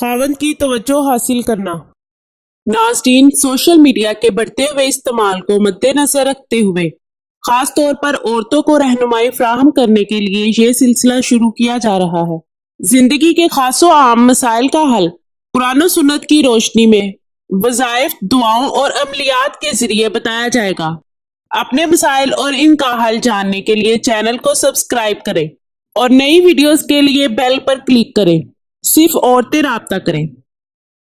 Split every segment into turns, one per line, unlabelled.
خاوند کی توجہ حاصل کرنا۔ ناظرین، سوشل میڈیا کے بڑھتے ہوئے استعمال کو مد نظر رکھتے ہوئے خاص طور پر عورتوں کو رہنمائی فراہم کرنے کے لیے یہ سلسلہ شروع کیا جا رہا ہے۔ زندگی کے خاص و عام مسائل کا حل قرآن و سنت کی روشنی میں وظائف، دعاؤں اور عملیات کے ذریعے بتایا جائے گا۔ اپنے مسائل اور ان کا حل جاننے کے لیے چینل کو سبسکرائب کریں اور نئی ویڈیوز کے لیے بیل پر کلک کریں۔ صرف عورتیں رابطہ کریں۔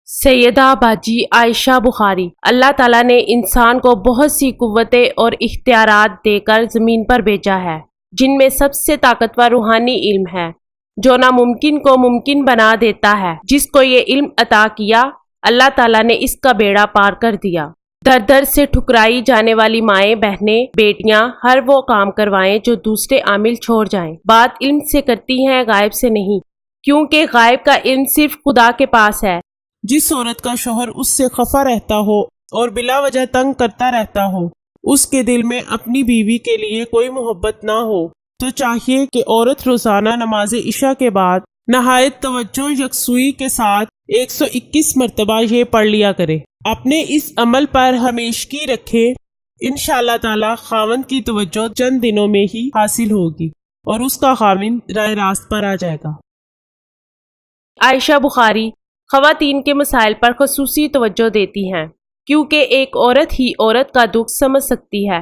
سیدہ باجی عائشہ بخاری۔ اللہ تعالیٰ نے انسان کو بہت سی قوتیں اور اختیارات دے کر زمین پر بھیجا ہے، جن میں سب سے طاقتور روحانی علم ہے، جو ناممکن کو ممکن بنا دیتا ہے۔ جس کو یہ علم عطا کیا، اللہ تعالیٰ نے اس کا بیڑا پار کر دیا۔ در در سے ٹھکرائی جانے والی مائیں، بہنیں، بیٹیاں ہر وہ کام کروائیں جو دوسرے عامل چھوڑ جائیں۔ بات علم سے کرتی ہیں، غائب سے نہیں، کیونکہ غائب کا علم صرف خدا کے پاس ہے۔
جس عورت کا شوہر اس سے خفا رہتا ہو اور بلا وجہ تنگ کرتا رہتا ہو، اس کے دل میں اپنی بیوی کے لیے کوئی محبت نہ ہو، تو چاہیے کہ عورت روزانہ نماز عشاء کے بعد نہایت توجہ یکسوئی کے ساتھ 121 مرتبہ یہ پڑھ لیا کرے۔ اپنے اس عمل پر ہمیشگی رکھے، انشاءاللہ تعالی خاوند کی توجہ چند دنوں میں ہی حاصل ہوگی اور اس کا خاوند راہ راست پر آ جائے گا۔
عائشہ بخاری خواتین کے مسائل پر خصوصی توجہ دیتی ہیں، کیونکہ ایک عورت ہی عورت کا دکھ سمجھ سکتی ہے۔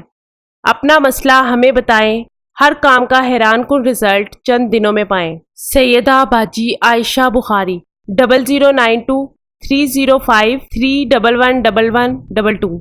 اپنا مسئلہ ہمیں بتائیں، ہر کام کا حیران کن رزلٹ چند دنوں میں پائیں۔ سیدہ باجی عائشہ بخاری 0092 305 3111122